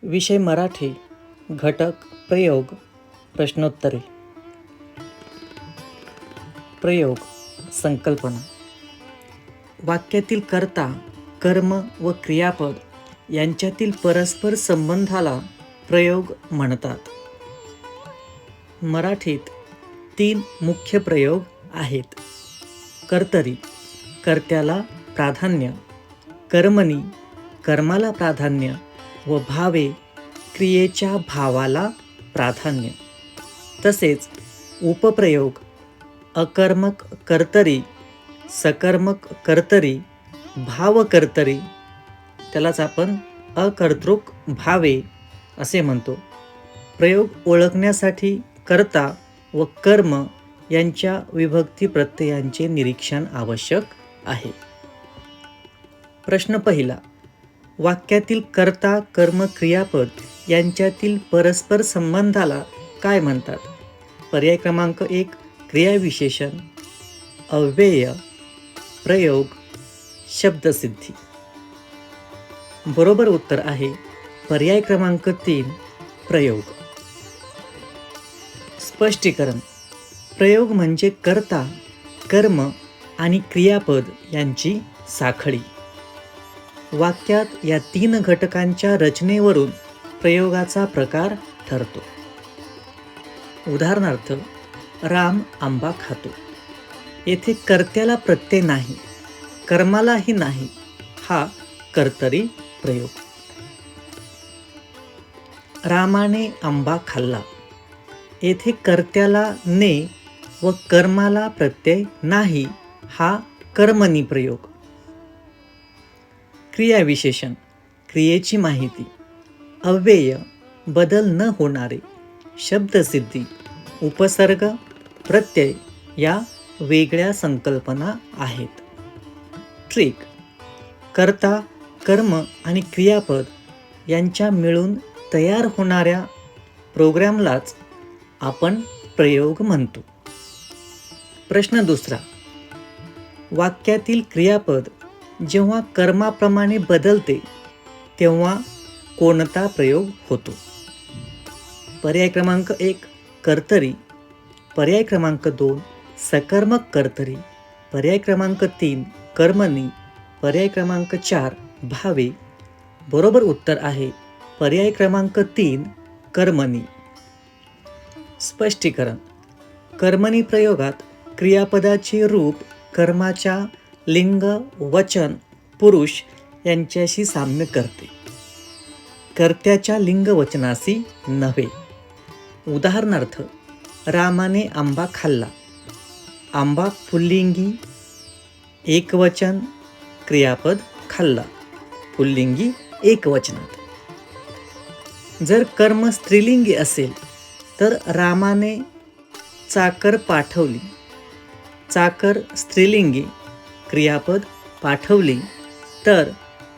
विषय मराठी. घटक प्रयोग. प्रश्नोत्तरे. प्रयोग. संकल्पना. वाक्यातील कर्ता, कर्म व क्रियापद यांच्यातील परस्पर संबंधाला प्रयोग म्हणतात. मराठीत 3 मुख्य प्रयोग आहेत. कर्तरी, कर्त्याला प्राधान्य. कर्मणी, कर्माला प्राधान्य व भावे, क्रियेच्या भावाला प्राधान्य. तसेच उपप्रयोग अकर्मक कर्तरी, सकर्मक कर्तरी, भावकर्तरी, त्यालाच आपण अकर्तृक भावे असे म्हणतो. प्रयोग ओळखण्यासाठी कर्ता व कर्म यांच्या विभक्ती प्रत्ययांचे निरीक्षण आवश्यक आहे. प्रश्न पहिला. वाक्यातील कर्ता, कर्म, क्रियापद यांच्यातील परस्पर संबंधाला काय म्हणतात? पर्याय क्रमांक 1 क्रियाविशेषण, अव्यय, प्रयोग, शब्दसिद्धी. बरोबर उत्तर आहे पर्याय क्रमांक 3 प्रयोग. स्पष्टीकरण. प्रयोग म्हणजे कर्ता, कर्म आणि क्रियापद यांची साखळी. वाक्यात या 3 घटकांच्या रचनेवरून प्रयोगाचा प्रकार ठरतो. उदाहरणार्थ, राम आंबा खातो. येथे कर्त्याला प्रत्यय नाही, कर्मालाही नाही, हा कर्तरी प्रयोग. रामाने आंबा खाल्ला. येथे कर्त्याला ने व कर्माला प्रत्यय नाही, हा कर्मणी प्रयोग. क्रियाविशेषण क्रियेची माहिती, अव्यय बदल न होणारे, शब्दसिद्धी उपसर्ग प्रत्यय या वेगळ्या संकल्पना आहेत. ट्रिक. कर्ता, कर्म आणि क्रियापद यांच्या मिळून तयार होणाऱ्या प्रोग्रामलाच आपण प्रयोग म्हणतो. प्रश्न दुसरा. वाक्यातील क्रियापद जेव्हा कर्माप्रमाणे बदलते तेव्हा कोणता प्रयोग होतो? पर्याय क्रमांक 1 कर्तरी, पर्याय क्रमांक 2 सकर्मक कर्तरी, पर्याय क्रमांक 3 कर्मणी, पर्याय क्रमांक 4 भावे. बरोबर उत्तर आहे पर्याय क्रमांक 3 कर्मणी. स्पष्टीकरण. कर्मणी प्रयोगात क्रियापदाचे रूप कर्माच्या लिंग, वचन, पुरुष यांच्याशी साम्य करते, कर्त्याच्या लिंग वचनाशी नव्हे. उदाहरणार्थ, रामाने आंबा खाल्ला. आंबा पुल्लिंगी एकवचन, क्रियापद खाल्ला पुल्लिंगी एकवचनात. जर कर्म स्त्रीलिंगी असेल तर रामाने चाकर पाठवली. चाकर स्त्रीलिंगी, क्रियापद पाठवली, तर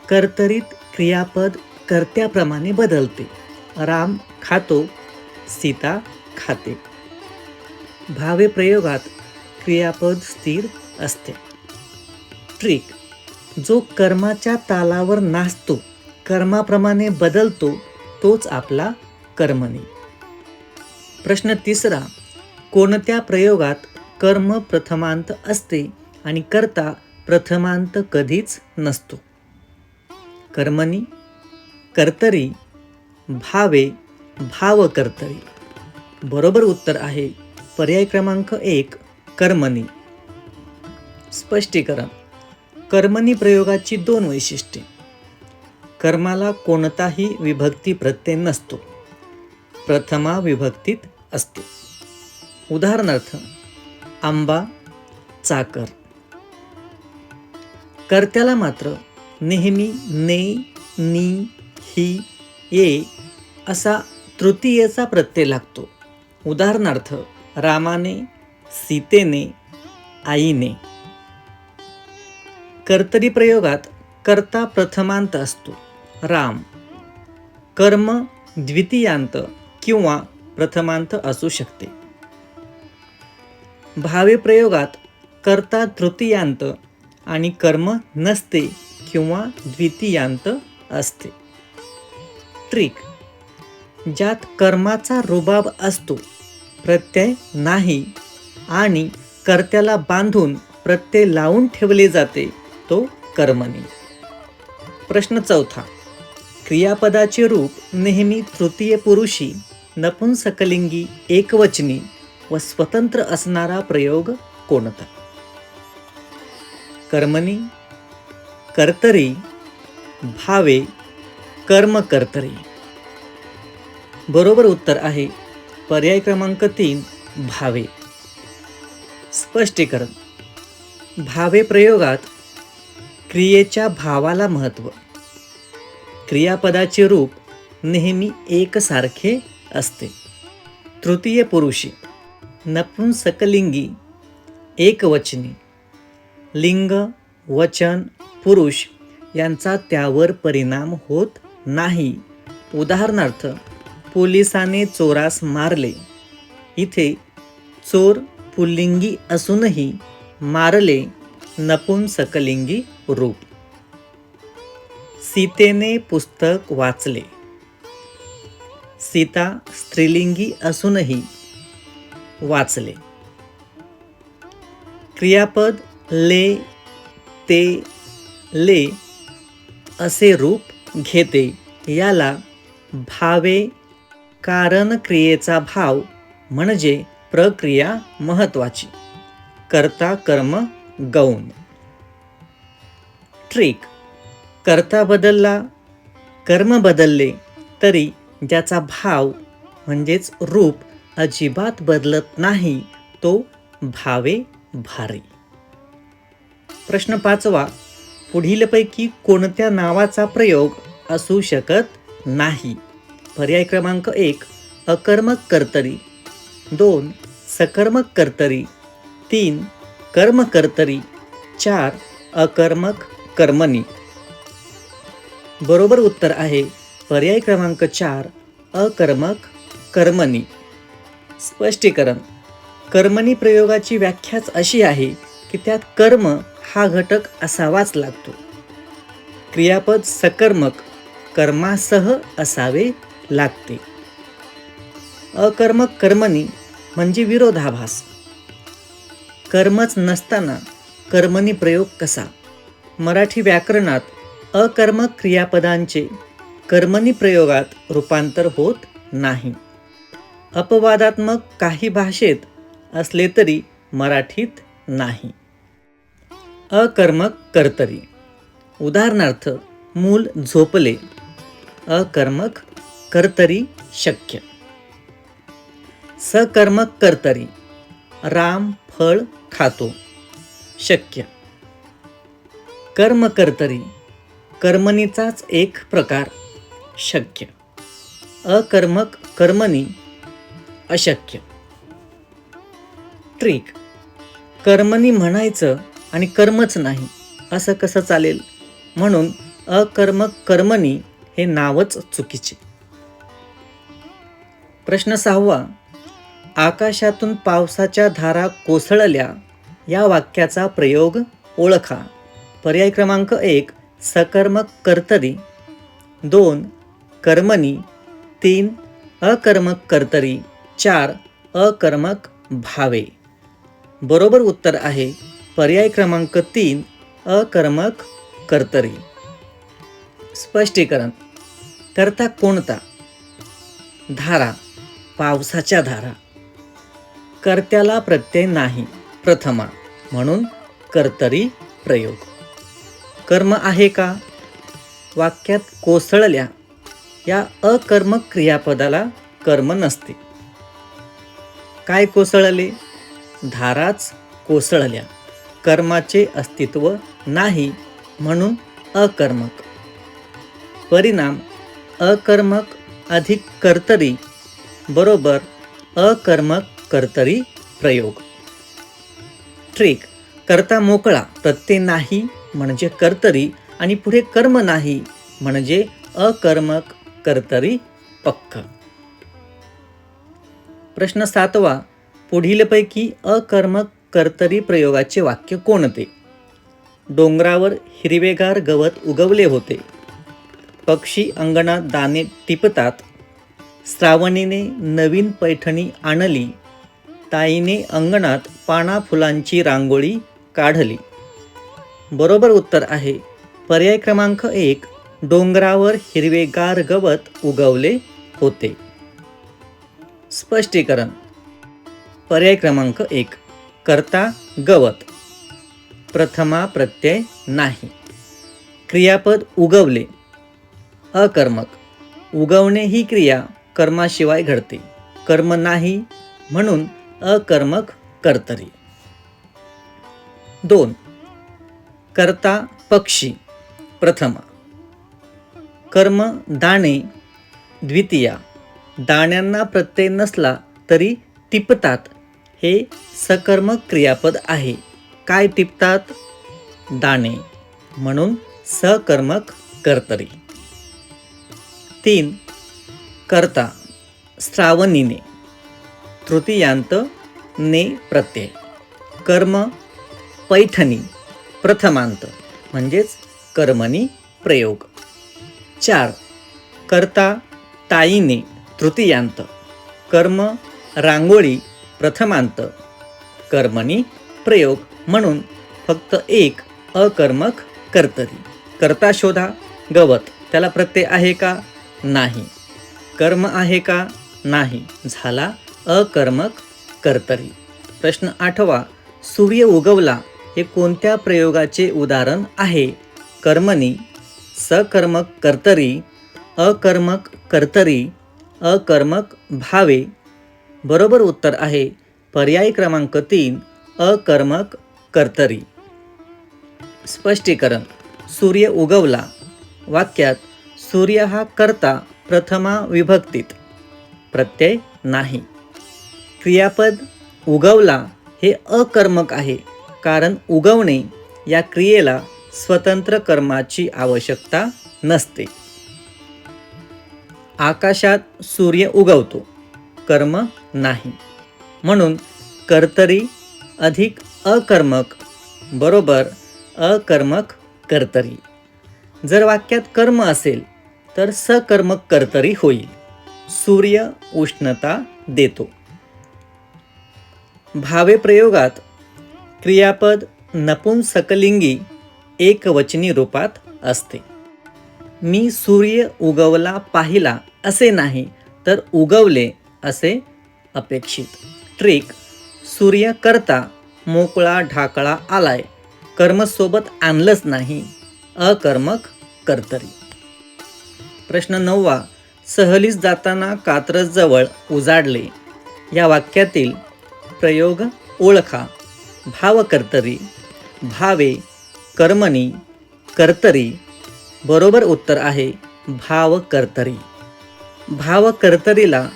कर्तरीत क्रियापद कर्त्याप्रमाणे बदलते. राम खातो, सीता खाते. भावे प्रयोगात क्रियापद स्थिर असते. ट्रिक. जो कर्माच्या तालावर नाचतो, कर्माप्रमाणे बदलतो, तोच आपला कर्मणी. प्रश्न तिसरा. कोणत्या प्रयोगात कर्म प्रथमांत असते आणि कर्ता प्रथमांत कधीच नसतो? कर्मणी, कर्तरी, भावे, भावकर्तरी. बरोबर उत्तर आहे पर्याय क्रमांक 1 कर्मणी. स्पष्टीकरण. कर्मणी प्रयोगाची 2 वैशिष्ट्ये. कर्माला कोणताही विभक्ती प्रत्यय नसतो, प्रथमा विभक्तीत असते. उदाहरणार्थ, आंबा, चाकर. कर्त्याला मात्र नेहमी ने, नी, ही, ये असा तृतीयेचा प्रत्यय लागतो. उदाहरणार्थ, रामाने, सीतेने, आईने. कर्तरी प्रयोगात कर्ता प्रथमांत असतो, राम. कर्म द्वितीयांत किंवा प्रथमांत असू शकते. भावे प्रयोगात कर्ता तृतीयांत आणि कर्म नसते किंवा द्वितीयांत असते. ट्रिक. ज्यात कर्माचा रुबाब असतो, प्रत्यय नाही आणि कर्त्याला बांधून प्रत्यय लावून ठेवले जाते, तो कर्मणी. प्रश्न चौथा. क्रियापदाचे रूप नेहमी तृतीय पुरुषी, नपुंसकलिंगी, एकवचनी व स्वतंत्र असणारा प्रयोग कोणता? कर्मणी, कर्तरी, भावे, कर्मकर्तरी. बरोबर उत्तर आहे पर्याय क्रमांक 3, भावे. स्पष्टीकरण. भावे प्रयोगात क्रियेच्या भावाला महत्त्व. क्रियापदाचे रूप नेहमी एकसारखे असते. तृतीय पुरुषी, नपुंसकलिंगी, एकवचनी, लिंग, वचन, पुरुष यांचा त्यावर परिणाम होत नाही. उदाहरणार्थ, पोलिसाने चोरास मारले. इथे चोर पुल्लिंगी असूनही मारले नपुंसकलिंगी रूप. सीतेने पुस्तक वाचले. सीता स्त्रीलिंगी असूनही वाचले. क्रियापद ले, ते, ले असे रूप घेते. याला भावे, कारण क्रियेचा भाव म्हणजे प्रक्रिया महत्वाची, कर्ता कर्म गौण. ट्रिक. कर्ता बदलला, कर्म बदलले तरी ज्याचा भाव म्हणजेच रूप अजिबात बदलत नाही, तो भावे भारी. प्रश्न 5वा. पुढीलपैकी कोणत्या नावाचा प्रयोग असू शकत नाही? पर्याय क्रमांक 1, अकर्मक कर्तरी, 2, सकर्मक कर्तरी, 3, कर्मकर्तरी, 4, अकर्मक कर्मणी. बरोबर उत्तर आहे पर्याय क्रमांक 4, अकर्मक कर्मणी. स्पष्टीकरण. कर्मणी प्रयोगाची व्याख्याच अशी आहे की त्यात कर्म हा घटक असावाच लागतो. क्रियापद सकर्मक कर्मासह असावे लागते. अकर्मक कर्मणी म्हणजे विरोधाभास. कर्मच नसताना कर्मणी प्रयोग कसा? मराठी व्याकरणात अकर्मक क्रियापदांचे कर्मणी प्रयोगात रूपांतर होत नाही. अपवादात्मक काही भाषेत असले तरी मराठीत नाही. अकर्मक कर्तरी. उदाहरणार्थ, मूल झोपले. अकर्मक कर्तरी शक्य. सकर्मक कर्तरी. राम फळ खातो. शक्य. कर्मकर्तरी. कर्मणीचाच एक प्रकार. शक्य. अकर्मक कर्मणी अशक्य. ट्रिक. कर्मणी म्हणायचं आणि कर्मच नाही असं कसं चालेल? म्हणून अकर्मक कर्मणी हे नावच चुकीचे. प्रश्न 6वा. आकाशातून पावसाच्या धारा कोसळल्या या वाक्याचा प्रयोग ओळखा. पर्याय क्रमांक 1, सकर्मक कर्तरी, 2, कर्मणी, 3, अकर्मक कर्तरी, 4, अकर्मक भावे. बरोबर उत्तर आहे पर्याय क्रमांक 3, अकर्मक कर्तरी. स्पष्टीकरण. कर्ता कोणता? धारा, पावसाच्या धारा. कर्त्याला प्रत्यय नाही, प्रथमा, म्हणून कर्तरी प्रयोग. कर्म आहे का? वाक्यात कोसळल्या या अकर्मक क्रियापदाला कर्म नसते. काय कोसळले? धाराच कोसळल्या. कर्माचे अस्तित्व नाही, म्हणून अकर्मक. परिणाम अकर्मक अधिक कर्तरी बरोबर अकर्मक कर्तरी प्रयोग. ट्रिक. कर्ता मोकळा, प्रत्यय नाही म्हणजे कर्तरी आणि पुढे कर्म नाही म्हणजे अकर्मक कर्तरी पक्क. प्रश्न 7वा. पुढीलपैकी अकर्मक कर्तरी प्रयोगाचे वाक्य कोणते? डोंगरावर हिरवेगार गवत उगवले होते. पक्षी अंगणात दाणे टिपतात. श्रावणीने नवीन पैठणी आणली, ताईने अंगणात पाना फुलांची रांगोळी काढली. बरोबर उत्तर आहे पर्याय क्रमांक 1. डोंगरावर हिरवेगार गवत उगवले होते. स्पष्टीकरण. पर्याय क्रमांक 1. कर्ता गवत, प्रथमा प्रत्यय नाही. क्रियापद उगवले, अकर्मक. उगवणे ही क्रिया कर्माशिवाय घडते, कर्म नाही म्हणून अकर्मक कर्तरी. 2. कर्ता पक्षी, प्रथमा. कर्म दाणे, द्वितीया. दाण्यांना प्रत्यय नसला तरी टिपतात, हे सकर्मक क्रियापद आहे. काय टिपतात? दाणे, म्हणून सकर्मक कर्तरी. 3. कर्ता श्रावणीने, तृतीयांत ने प्रत्यय. कर्म पैठणी, प्रथमांत म्हणजेच कर्मणी प्रयोग. 4. कर्ता ताईने, तृतीयांत. कर्म रांगोळी, प्रथमांत कर्मणी प्रयोग म्हणून फक्त एक अकर्मक कर्तरी. कर्ता शोधा. गवत, त्याला प्रत्यय आहे का? नाही. कर्म आहे का? नाही. झाला अकर्मक कर्तरी. प्रश्न 8. सूर्य उगवला हे कोणत्या प्रयोगाचे उदाहरण आहे? कर्मणी, सकर्मक कर्तरी, अकर्मक कर्तरी, अकर्मक भावे. बरोबर उत्तर आहे पर्याय क्रमांक 3. अकर्मक कर्तरी. स्पष्टीकरण. सूर्य उगवला वाक्यात सूर्य हा कर्ता प्रथमा विभक्तीत, प्रत्यय नाही. क्रियापद उगवला हे अकर्मक आहे, कारण उगवणे या क्रियेला स्वतंत्र कर्माची आवश्यकता नसते. आकाशात सूर्य उगवतो, कर्म नाही, म्हणून कर्तरी अधिक अकर्मक बरोबर अकर्मक कर्तरी. जर वाक्यात कर्म असेल तर सकर्मक कर्तरी होईल. सूर्य उष्णता देतो. भावे प्रयोगात क्रियापद नपुंसकलिंगी एकवचनी रूपात असते. मी सूर्य उगवला पाहिला असे नाही, तर उगवले असे अपेक्षित. ट्रिक. सूर्य कर्ता मोकळा ढाकळा आलाय, कर्मसोबत आणलंच नाही, अकर्मक कर्तरी. प्रश्न 9. सहलीस जाताना कात्रजजवळ उजाडले या वाक्यातील प्रयोग ओळखा. भावकर्तरी, भावे, कर्मणी, कर्तरी. बरोबर उत्तर आहे भावकर्तरी. भावकर्तरीला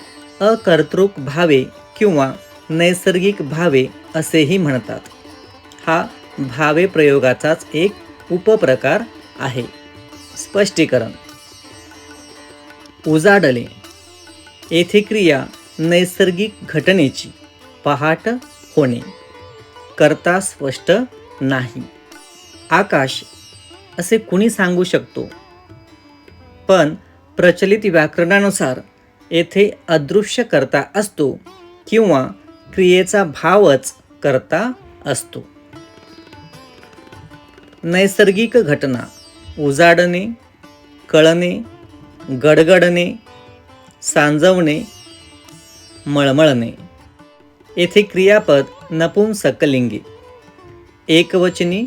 अकर्तृक भावे किंवा नैसर्गिक भावे असेही म्हणतात. हा भावे प्रयोगाचाच एक उपप्रकार आहे. स्पष्टीकरण. उजाडले येथे क्रिया नैसर्गिक घटनेची, पहाट होणे. कर्ता स्पष्ट नाही. आकाश असे कुणी सांगू शकतो, पण प्रचलित व्याकरणानुसार येथे अदृश्य कर्ता असतो किंवा क्रियेचा भावच कर्ता असतो. नैसर्गिक घटना उजाडणे, कळणे, गडगडणे, सांजवणे, मळमळणे. येथे क्रियापद नपुंसकलिंगी, एकवचनी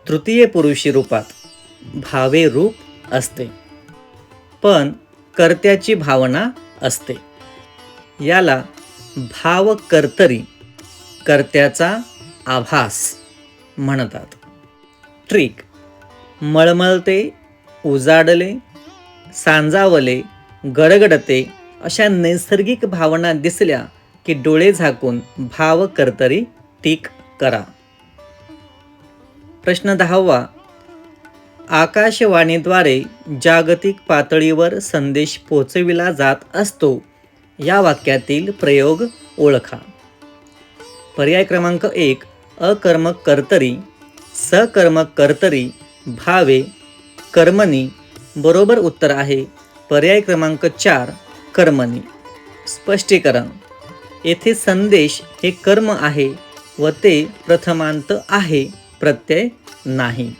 तृतीय पुरुषी रूपात भावे रूप असते, पण कर्त्याची भावना असते. याला भावकर्तरी, कर्त्याचा आभास म्हणतात. ट्रिक. मळमळते, उजाडले, सांजावले, गडगडते अशा नैसर्गिक भावना दिसल्या की डोळे झाकून भावकर्तरी टिक करा. प्रश्न 10. आकाशवाणीद्वारे जागतिक पातळीवर संदेश पोचविला जात असतो या वाक्यातील प्रयोग ओळखा. पर्याय क्रमांक 1. अकर्मक कर्तरी, सकर्मक कर्तरी, भावे, कर्मणी. बरोबर उत्तर आहे पर्याय क्रमांक 4. कर्मणी. स्पष्टीकरण. येथे संदेश हे कर्म आहे व ते प्रथमांत आहे, प्रत्यय नाही.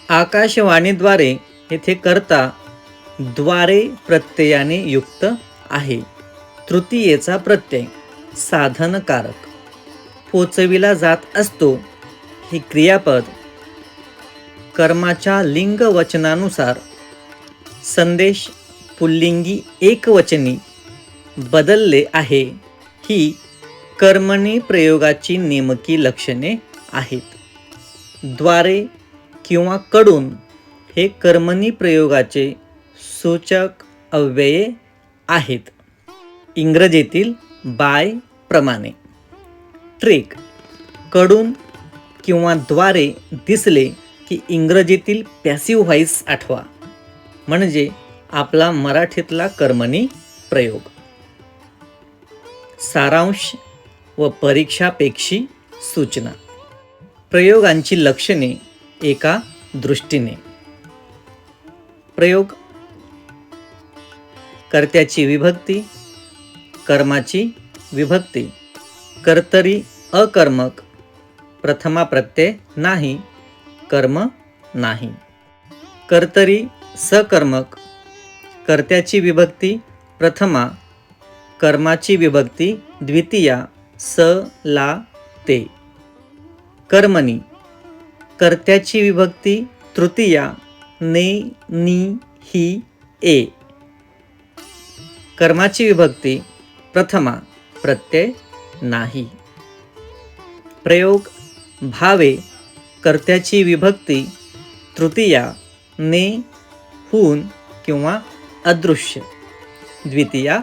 आकाशवाणीद्वारे येथे कर्ता द्वारे प्रत्ययाने युक्त आहे. तृतीयेचा प्रत्यय साधनकारक. पोचविला जात असतो हे क्रियापद कर्माच्या लिंग वचनानुसार संदेश पुल्लिंगी एकवचनी बदलले आहे. ही कर्मणी प्रयोगाची नेमकी लक्षणे आहेत. द्वारे किंवा कडून हे कर्मणी प्रयोगाचे सूचक अव्यये आहेत. इंग्रजीतील बाय प्रमाणे. ट्रिक. कडून किंवा द्वारे दिसले की इंग्रजीतील पॅसिव्ह व्हॉइस आठवा, म्हणजे आपला मराठीतला कर्मणी प्रयोग. सारांश व परीक्षापेक्षी सूचना. प्रयोगांची लक्षणे एका दृष्टीने. प्रयोग. कर्त्याची विभक्ती, कर्माची विभक्ती, कर्तरी अकर्मक, प्रथमा प्रत्यय नाही, कर्म नाही. कर्तरी सकर्मक, कर्त्याची विभक्ती प्रथमा, कर्माची विभक्ती द्वितीया, स ला ते. कर्मणी, कर्त्याची विभक्ती तृतीया, ने नी ही ए. कर्माची विभक्ती प्रथमा, प्रत्यय नाही. प्रयोग. भावे, कर्त्याची विभक्ती तृतीया, ने हून किंवा अदृश्य, द्वितीया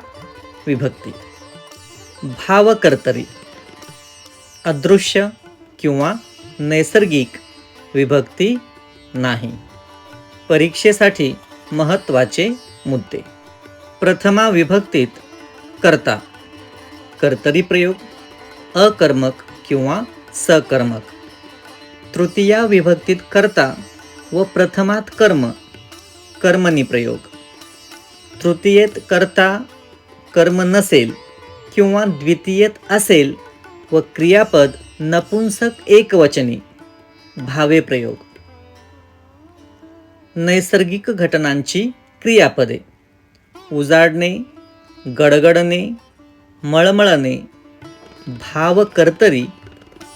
विभक्ती. भावकर्तरी, अदृश्य किंवा नैसर्गिक, विभक्ती नाही. परीक्षेसाठी महत्त्वाचे मुद्दे. प्रथमा विभक्तीत कर्ता, कर्तरी प्रयोग अकर्मक किंवा सकर्मक. तृतीया विभक्तीत कर्ता व प्रथमात कर्म, कर्मणी प्रयोग. तृतीयेत कर्ता कर्म नसेल किंवा द्वितीयेत असेल व क्रियापद नपुंसक एकवचनी, भावे प्रयोग. नैसर्गिक घटनांची क्रियापदे. उजाडणे, गडगडणे, मळमळणे, भावकर्तरी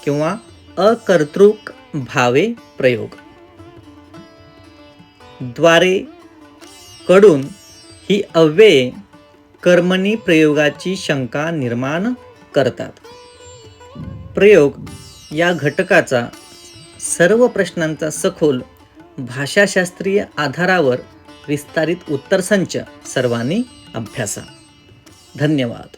किंवा अकर्तृक भावे प्रयोग. द्वारे, कडून ही अव्यये कर्मणी प्रयोगाची शंका निर्माण करतात. प्रयोग या घटकाचा सर्व प्रश्नांचा सखोल भाषाशास्त्रीय आधारावर विस्तारित उत्तरसंच सर्वांनी अभ्यासा. धन्यवाद.